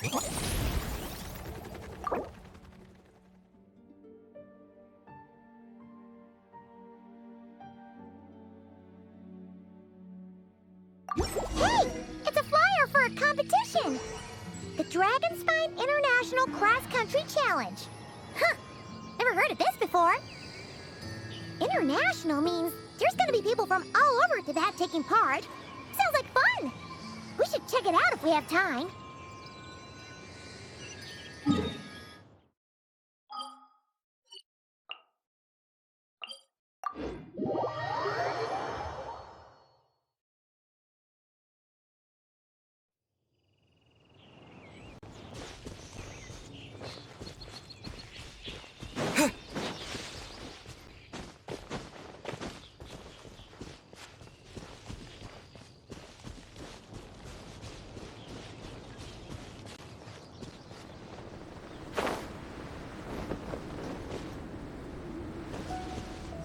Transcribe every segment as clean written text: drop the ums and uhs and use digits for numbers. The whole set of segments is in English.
Hey! It's a flyer for a competition! The Dragonspine International Cross Country Challenge. Huh! Never heard of this before. International means there's gonna be people from all over Tibet taking part. Sounds like fun! We should check it out if we have time.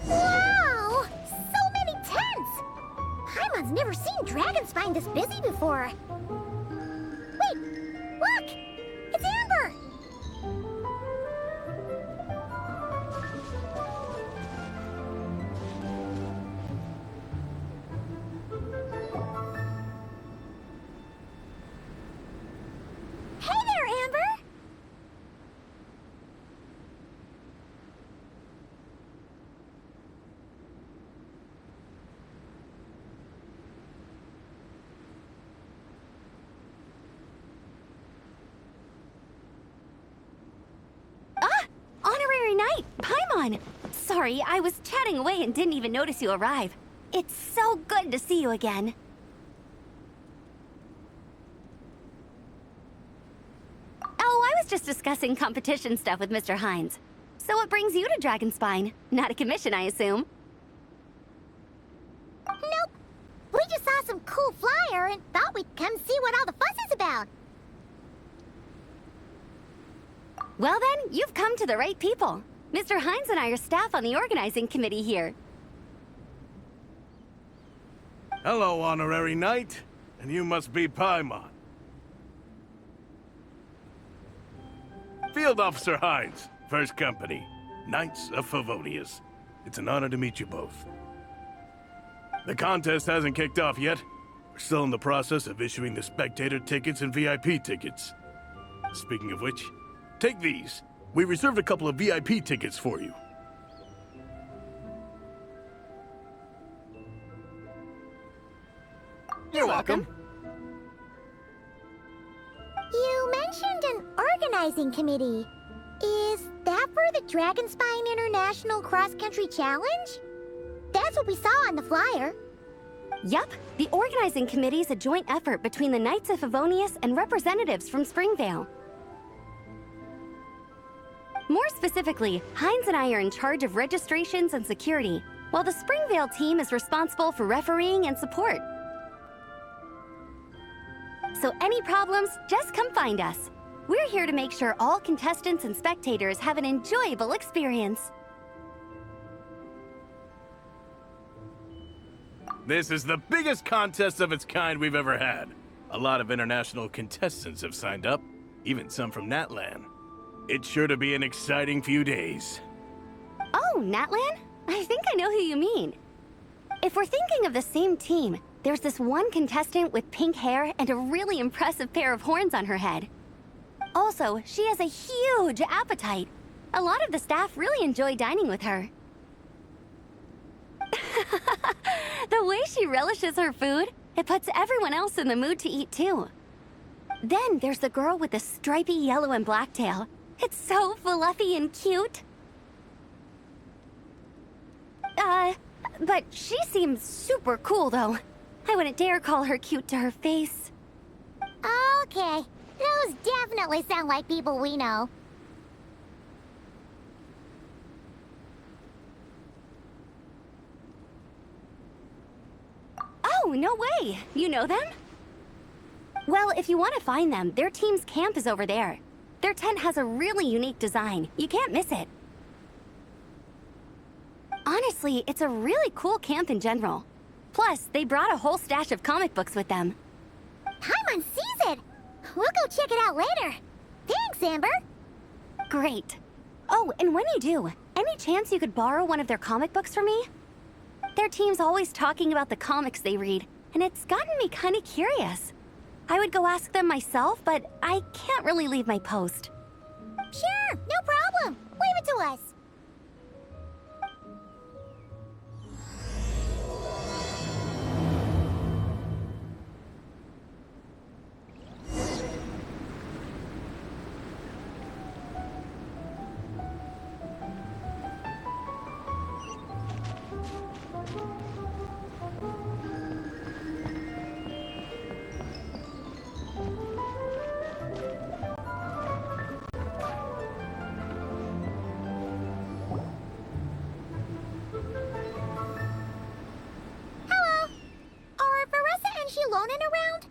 Wow! So many tents! Paimon's never seen Dragonspine this busy before. Wait! Look! It's Amber! Hey there, Amber! Honorary Knight, Paimon! Sorry, I was chatting away and didn't even notice you arrive. It's so good to see you again. Oh, I was just discussing competition stuff with Mr. Hines. So what brings you to Dragonspine? Not a commission, I assume? Nope. We just saw some cool flyer and thought we'd come see what all the fuss is about. Well then, you've come to the right people. Mr. Hines and I are staff on the organizing committee here. Hello, Honorary Knight. And you must be Paimon. Field Officer Hines, First Company, Knights of Favonius. It's an honor to meet you both. The contest hasn't kicked off yet. We're still in the process of issuing the spectator tickets and VIP tickets. Speaking of which, take these. We reserved a couple of VIP tickets for you. You're welcome. You mentioned an organizing committee. Is that for the Dragonspine International Cross Country Challenge? That's what we saw on the flyer. Yup, the organizing committee is a joint effort between the Knights of Favonius and representatives from Springvale. More specifically, Hines and I are in charge of registrations and security, while the Springvale team is responsible for refereeing and support. So any problems, just come find us. We're here to make sure all contestants and spectators have an enjoyable experience. This is the biggest contest of its kind we've ever had. A lot of international contestants have signed up, even some from Natlan. It's sure to be an exciting few days. Oh, Natlan? I think I know who you mean. If we're thinking of the same team, there's this one contestant with pink hair and a really impressive pair of horns on her head. Also, she has a huge appetite. A lot of the staff really enjoy dining with her. The way she relishes her food, it puts everyone else in the mood to eat too. Then there's the girl with the stripy yellow and black tail. It's so fluffy and cute. But she seems super cool though. I wouldn't dare call her cute to her face. Okay, those definitely sound like people we know. Oh, no way! You know them? Well, if you want to find them, their team's camp is over there. Their tent has a really unique design. You can't miss it. Honestly, it's a really cool camp in general. Plus, they brought a whole stash of comic books with them. Paimon sees it! we'll go check it out later. Thanks, Amber. Great. Oh, and when you do, any chance you could borrow one of their comic books from me? Their team's always talking about the comics they read, and it's gotten me kind of curious. I would go ask them myself, but I can't really leave my post. Sure, no problem. Leave it to us. Around?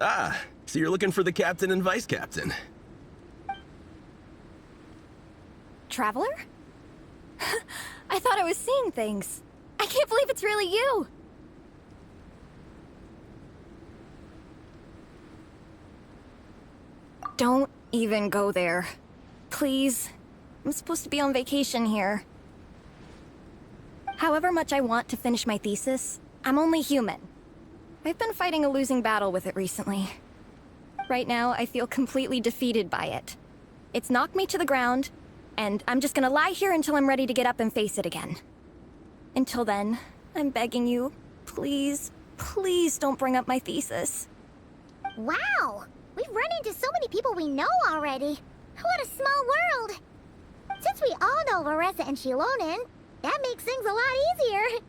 Ah, so you're looking for the captain and vice captain. Traveler? I thought I was seeing things. I can't believe it's really you! Don't even go there. Please. I'm supposed to be on vacation here. However much I want to finish my thesis, I'm only human. I've been fighting a losing battle with it recently. Right now, I feel completely defeated by it. It's knocked me to the ground, and I'm just gonna lie here until I'm ready to get up and face it again. Until then, I'm begging you, please, please don't bring up my thesis. Wow! We've run into so many people we know already. What a small world! Since we all know Larissa and Shilonen, that makes things a lot easier.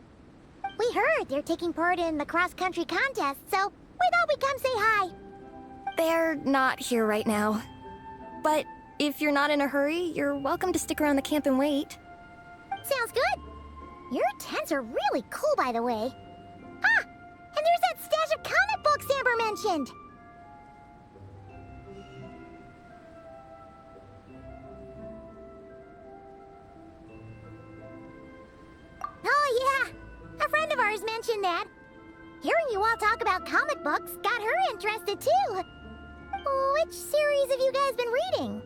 We heard they're taking part in the cross-country contest, so we thought we'd come say hi. They're not here right now. But if you're not in a hurry, you're welcome to stick around the camp and wait. Sounds good. Your tents are really cool, by the way. Ah! And there's that stash of comic books Amber mentioned! Oh, yeah. A friend of ours mentioned that. Hearing you all talk about comic books got her interested, too. Which series have you guys been reading?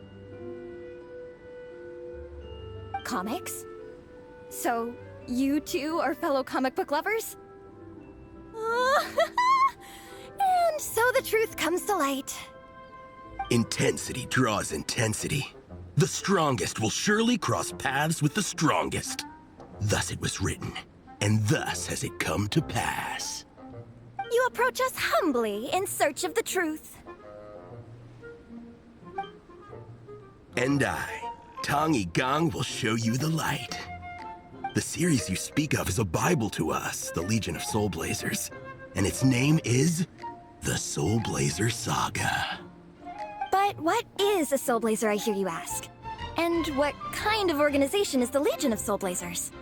Comics? So, you two are fellow comic book lovers? And so the truth comes to light. Intensity draws intensity. The strongest will surely cross paths with the strongest. Thus it was written, and thus has it come to pass. You approach us humbly in search of the truth. And I, Tong Gang, will show you the light. The series you speak of is a Bible to us, the Legion of Soulblazers, and its name is the Soulblazer Saga. But what is a Soulblazer, I hear you ask? And what kind of organization is the Legion of Soulblazers?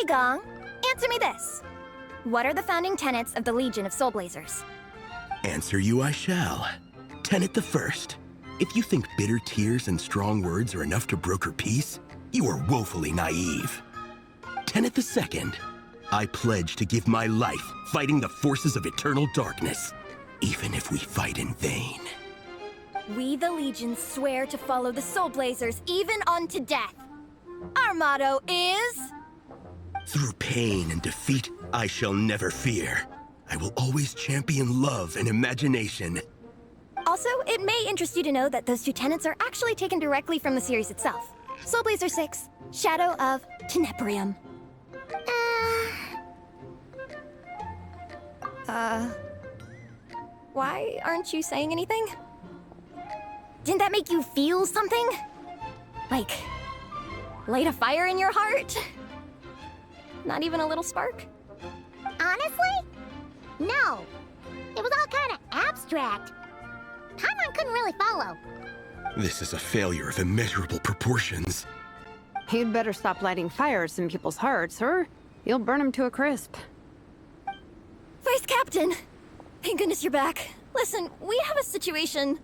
Igong, answer me this. What are the founding tenets of the Legion of Soulblazers? Answer you I shall. Tenet the first. If you think bitter tears and strong words are enough to broker peace, you are woefully naive. Tenet the second. I pledge to give my life fighting the forces of eternal darkness, even if we fight in vain. We, the Legion, swear to follow the Soulblazers even unto death. Our motto is... Through pain and defeat, I shall never fear. I will always champion love and imagination. Also, it may interest you to know that those two tenets are actually taken directly from the series itself. Soulblazer 6, Shadow of Tenebrium. Why aren't you saying anything? Didn't that make you feel something? Like, light a fire in your heart? Not even a little spark? Honestly? No. It was all kind of abstract. Paimon couldn't really follow. This is a failure of immeasurable proportions. You'd better stop lighting fires in people's hearts, or you'll burn them to a crisp. Vice Captain! Thank goodness you're back. Listen, we have a situation.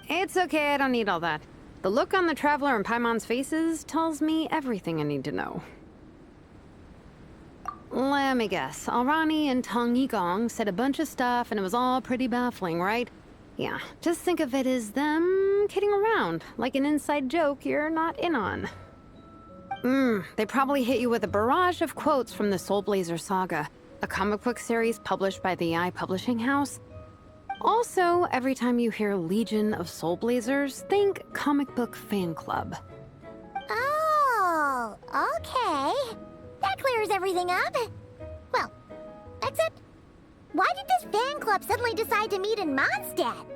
It's okay, I don't need all that. The look on the Traveler and Paimon's faces tells me everything I need to know. Let me guess. Alrani and Tong Yigong said a bunch of stuff and it was all pretty baffling, right? Yeah, just think of it as them kidding around, like an inside joke you're not in on. They probably hit you with a barrage of quotes from the Soulblazers saga, a comic book series published by the publishing house. Also, every time you hear Legion of Soulblazers, think comic book fan club. Oh, okay. That clears everything up. Well, except, why did this fan club suddenly decide to meet in Mondstadt?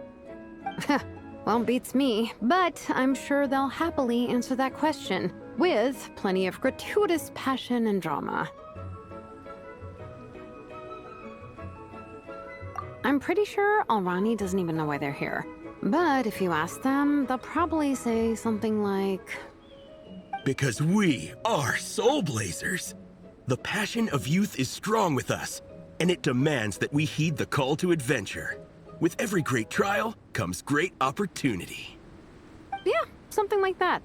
Well, beats me, but I'm sure they'll happily answer that question, with plenty of gratuitous passion and drama. I'm pretty sure Alrani doesn't even know why they're here. But if you ask them, they'll probably say something like... Because we are Soulblazers. The passion of youth is strong with us, and it demands that we heed the call to adventure. With every great trial comes great opportunity. Yeah, something like that.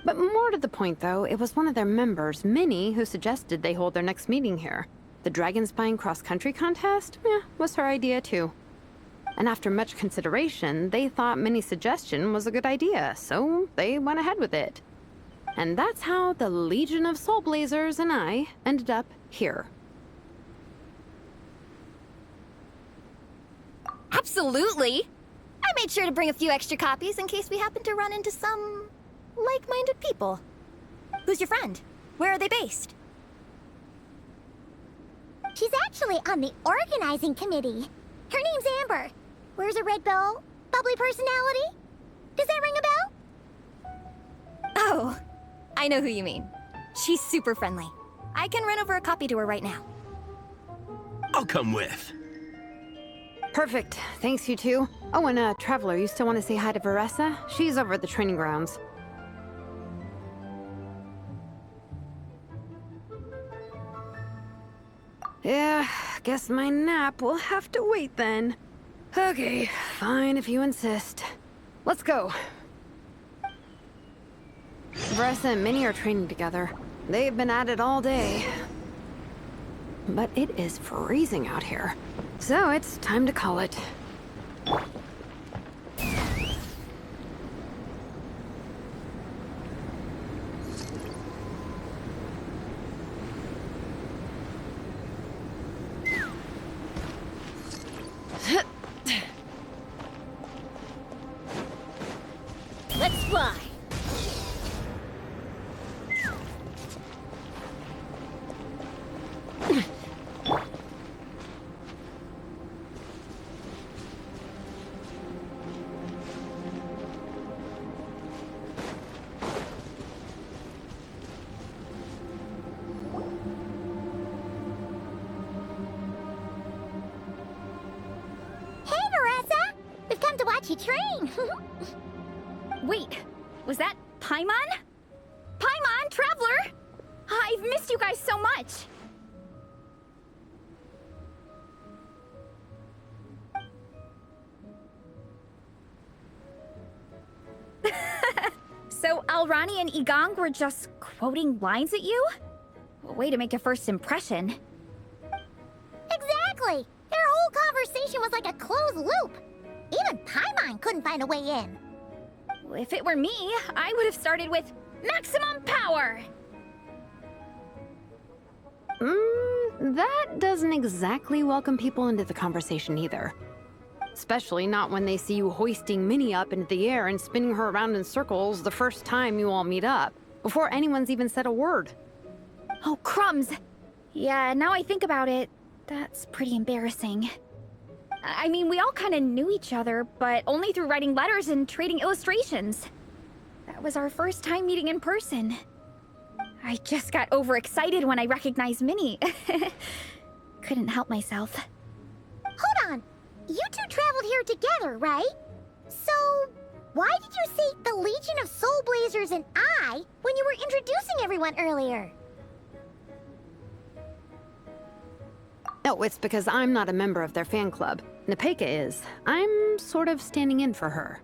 But more to the point, though, it was one of their members, Minnie, who suggested they hold their next meeting here. The Dragon Spine cross-country contest? Was her idea, too. And after much consideration, they thought Minnie's suggestion was a good idea, so they went ahead with it. And that's how the Legion of Soulblazers and I ended up here. Absolutely! I made sure to bring a few extra copies in case we happen to run into some... like-minded people. Who's your friend? Where are they based? She's actually on the organizing committee. Her name's Amber. Wears a red bow, bubbly personality. Does that ring a bell? Oh, I know who you mean. She's super friendly. I can run over a copy to her right now. I'll come with. Perfect. Thanks, you two. Oh, and Traveler, you still want to say hi to Veressa? She's over at the training grounds. Yeah, guess my nap will have to wait then. Okay, fine if you insist. Let's go. Veressa and Minnie are training together. They've been at it all day. But it is freezing out here. So it's time to call it. Let's fly. You train. Wait, was that Paimon? Paimon, Traveler! I've missed you guys so much! So Alrani and Igong were just quoting lines at you? Way to make a first impression. Exactly! Their whole conversation was like a closed loop. Even Paimon couldn't find a way in. If it were me, I would have started with maximum power! That doesn't exactly welcome people into the conversation either. Especially not when they see you hoisting Minnie up into the air and spinning her around in circles the first time you all meet up, before anyone's even said a word. Oh, crumbs! Yeah, now I think about it, that's pretty embarrassing. I mean, we all kind of knew each other, but only through writing letters and trading illustrations. That was our first time meeting in person. I just got overexcited when I recognized Minnie. Couldn't help myself. Hold on. You two traveled here together, right? So, why did you say the Legion of Soulblazers and I when you were introducing everyone earlier? No, it's because I'm not a member of their fan club. Nepeka is. I'm sort of standing in for her.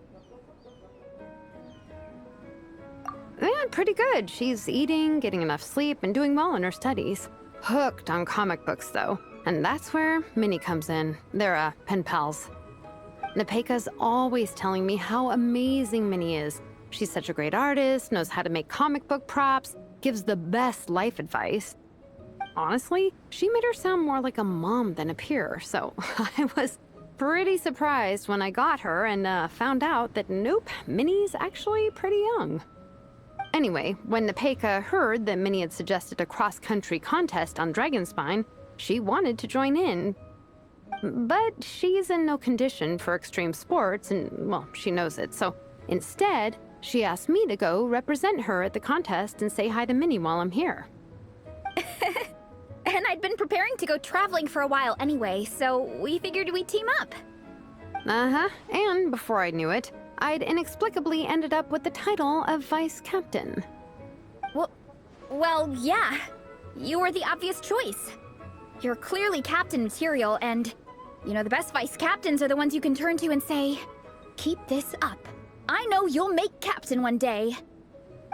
Yeah, pretty good. She's eating, getting enough sleep, and doing well in her studies. hooked on comic books, though. And that's where Minnie comes in. They're, pen pals. Nepeka's always telling me how amazing Minnie is. She's such a great artist, knows how to make comic book props, gives the best life advice. Honestly, she made her sound more like a mom than a peer, so I was pretty surprised when I got her and found out that nope, Minnie's actually pretty young. Anyway, when Nepeka heard that Minnie had suggested a cross-country contest on Dragonspine, she wanted to join in. But she's in no condition for extreme sports, and, well, she knows it, so instead, she asked me to go represent her at the contest and say hi to Minnie while I'm here. And I'd been preparing to go traveling for a while anyway, so we figured we'd team up. Uh-huh, and before I knew it, I'd inexplicably ended up with the title of Vice Captain. Well, yeah. You were the obvious choice. You're clearly captain material, and, you know, the best vice captains are the ones you can turn to and say, keep this up. I know you'll make captain one day.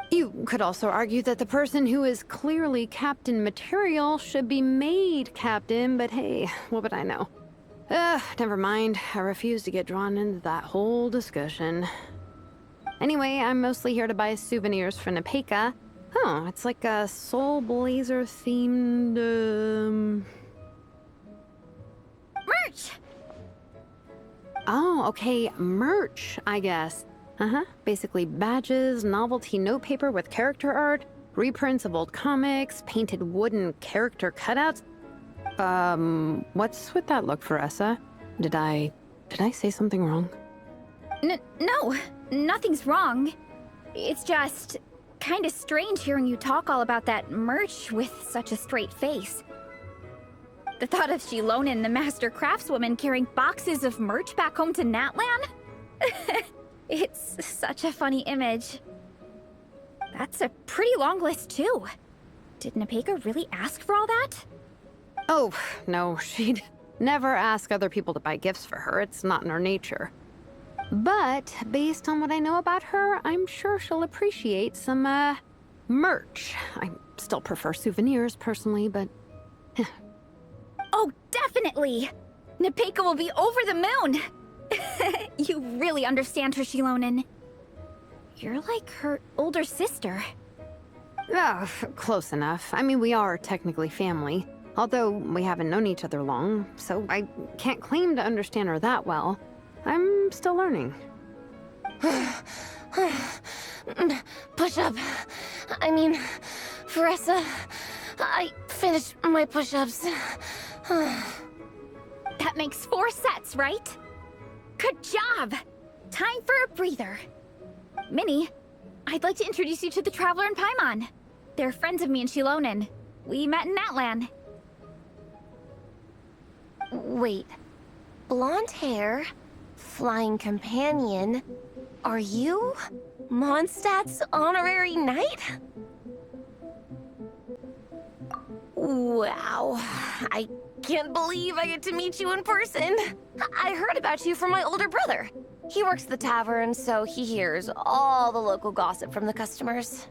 You could also argue that the person who is clearly captain material should be made captain, but hey, what would I know? Never mind. I refuse to get drawn into that whole discussion. Anyway, I'm mostly here to buy souvenirs for Nepeka. Oh, it's like a Soulblazer themed, Merch! Oh, okay, merch, I guess. Basically badges, novelty notepaper with character art, reprints of old comics, painted wooden character cutouts. What's with that look, Veressa? Did I say something wrong? No, nothing's wrong. It's just kinda strange hearing you talk all about that merch with such a straight face. The thought of Shilonen, the master craftswoman, carrying boxes of merch back home to Natlan? It's such a funny image. That's a pretty long list, too. Did Nepeka really ask for all that? Oh, no, she'd never ask other people to buy gifts for her. It's not in her nature. But based on what I know about her, I'm sure she'll appreciate some, merch. I still prefer souvenirs, personally, but... Oh, definitely! Nepeka will be over the moon! You really understand her, Shilonen. You're like her older sister. Oh, close enough. I mean, we are technically family. Although we haven't known each other long, so I can't claim to understand her that well. I'm still learning. Push-up. I mean, Veressa, I finished my push-ups. That makes 4 sets, right? Good job! Time for a breather. Minnie, I'd like to introduce you to the Traveler and Paimon. They're friends of me and Shilonen. We met in Natlan. Wait. Blonde hair, flying companion. Are you Mondstadt's honorary knight? Wow. I can't believe I get to meet you in person. I heard about you from my older brother. He works at the tavern, so he hears all the local gossip from the customers.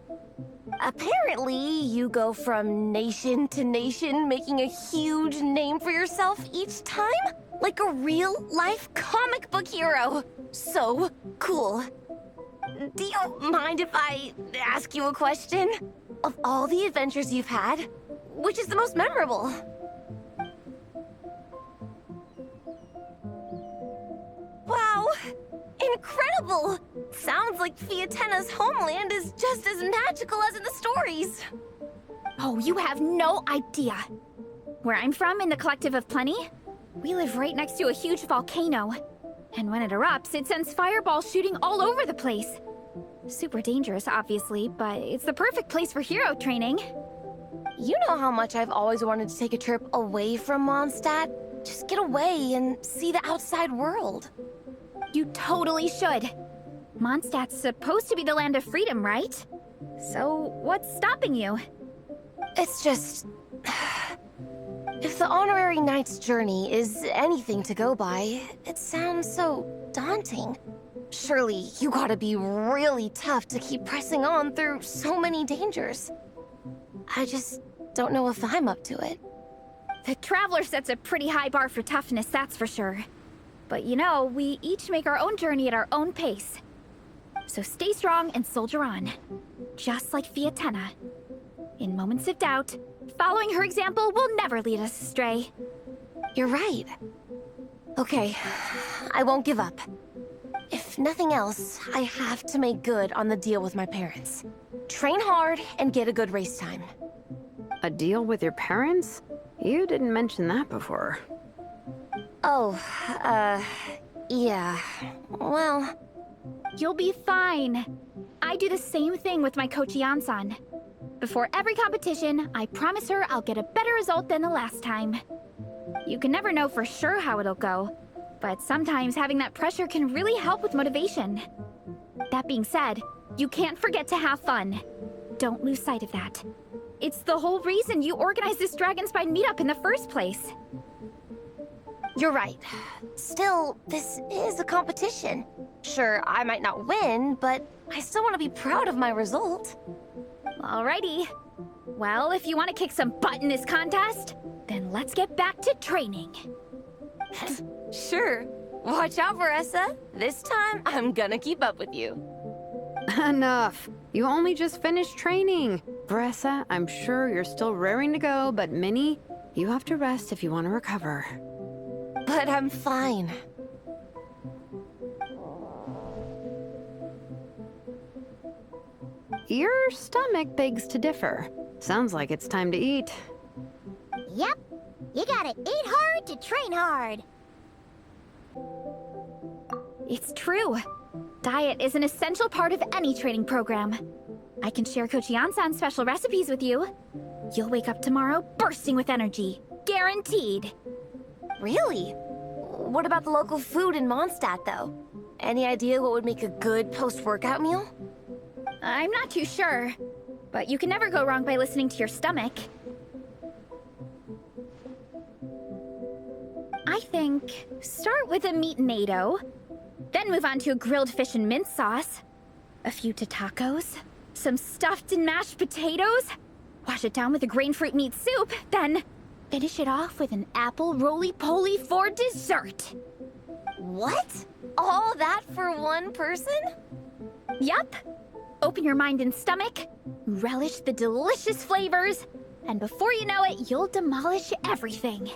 Apparently, you go from nation to nation, making a huge name for yourself each time? Like a real-life comic book hero. So cool. Do you mind if I ask you a question? Of all the adventures you've had, which is the most memorable? Wow! Incredible! Sounds like Fiatenna's homeland is just as magical as in the stories. Oh, you have no idea. Where I'm from, in the Collective of Plenty, we live right next to a huge volcano. And when it erupts, it sends fireballs shooting all over the place. Super dangerous, obviously, but it's the perfect place for hero training. You know how much I've always wanted to take a trip away from Mondstadt? Just get away and see the outside world. You totally should. Mondstadt's supposed to be the land of freedom, right? So, what's stopping you? It's just... If the honorary knight's journey is anything to go by, it sounds so daunting. Surely you gotta be really tough to keep pressing on through so many dangers. I just don't know if I'm up to it. The Traveler sets a pretty high bar for toughness, that's for sure. But you know, we each make our own journey at our own pace. So stay strong and soldier on. Just like Fiatenna. In moments of doubt, following her example will never lead us astray. You're right. Okay, I won't give up. If nothing else, I have to make good on the deal with my parents. Train hard and get a good race time. A deal with your parents? You didn't mention that before. Oh, yeah. Well... You'll be fine. I do the same thing with my coach Yan-san. Before every competition, I promise her I'll get a better result than the last time. You can never know for sure how it'll go, but sometimes having that pressure can really help with motivation. That being said, you can't forget to have fun. Don't lose sight of that. It's the whole reason you organized this Dragonspine meetup in the first place. You're right. Still, this is a competition. Sure, I might not win, but I still want to be proud of my result. Alrighty. Well, if you want to kick some butt in this contest, then let's get back to training. Sure. Watch out, Veressa. This time, I'm gonna keep up with you. Enough. You only just finished training. Bressa, I'm sure you're still raring to go, but Minnie, you have to rest if you want to recover. But I'm fine. Your stomach begs to differ. Sounds like it's time to eat. Yep. You gotta eat hard to train hard. It's true. Diet is an essential part of any training program. I can share Coach Yan-san's special recipes with you. You'll wake up tomorrow bursting with energy. Guaranteed. Really? What about the local food in Mondstadt, though? Any idea what would make a good post-workout meal? I'm not too sure, but you can never go wrong by listening to your stomach. I think start with a meat natto, then move on to a grilled fish and mint sauce, a few tacos, some stuffed and mashed potatoes, wash it down with a grain fruit meat soup, then finish it off with an apple roly-poly for dessert. What? All that for one person? Yup. Open your mind and stomach, relish the delicious flavors, and before you know it, you'll demolish everything.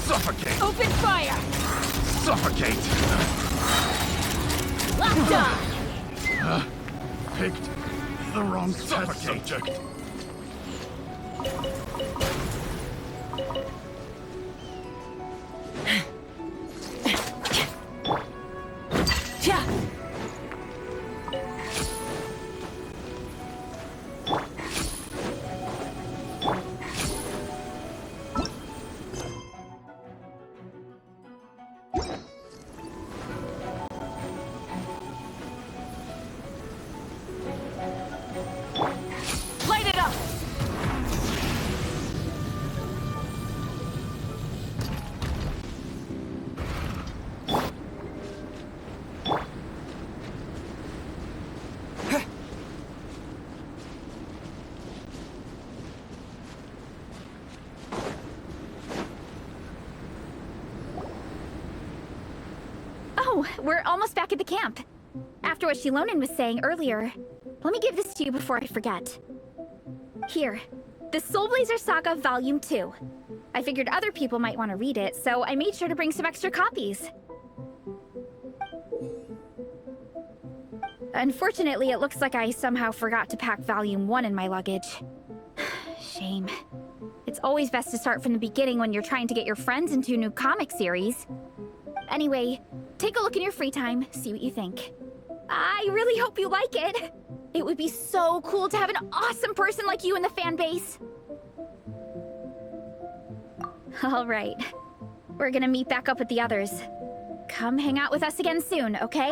Suffocate! Open fire! Suffocate! Locked on! Picked the wrong test subject. Light it up! Oh, we're almost back at the camp. After what Shilonen was saying earlier, let me give this to you before I forget. Here, the Soulblazers Saga Volume 2. I figured other people might want to read it, so I made sure to bring some extra copies. Unfortunately, it looks like I somehow forgot to pack Volume 1 in my luggage. Shame. It's always best to start from the beginning when you're trying to get your friends into a new comic series. Anyway, take a look in your free time, see what you think. I really hope you like it. It would be so cool to have an awesome person like you in the fan base. All right. We're gonna meet back up with the others. Come hang out with us again soon, okay?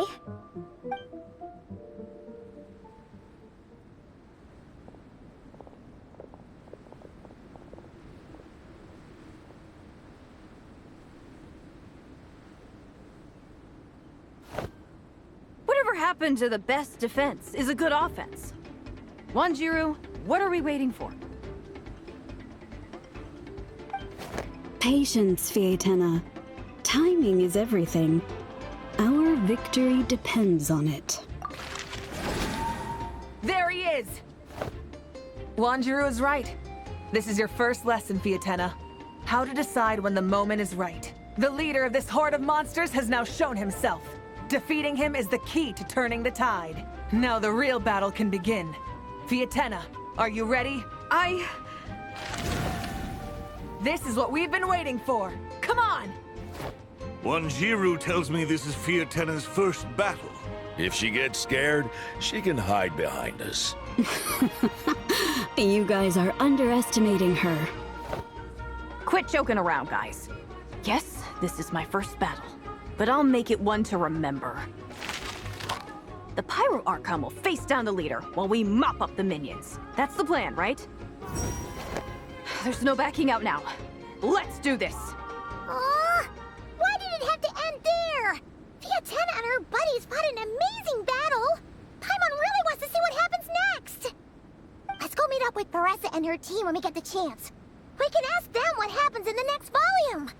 Whatever happened to the best defense is a good offense? Wanjiru, what are we waiting for? Patience, Fietena. Timing is everything. Our victory depends on it. There he is! Wanjiru is right. This is your first lesson, Fietena. How to decide when the moment is right. The leader of this horde of monsters has now shown himself. Defeating him is the key to turning the tide. Now the real battle can begin. Fietena, are you ready? This is what we've been waiting for. Come on! Wanjiru tells me this is Fietena's first battle. If she gets scared, she can hide behind us. You guys are underestimating her. Quit joking around, guys. Yes, this is my first battle, but I'll make it one to remember. The Pyro Archon will face down the leader while we mop up the minions. That's the plan, right? There's no backing out now. Let's do this! Why did it have to end there? Fietena and her buddies fought an amazing battle! Paimon really wants to see what happens next! Let's go meet up with Paressa and her team when we get the chance. We can ask them what happens in the next volume!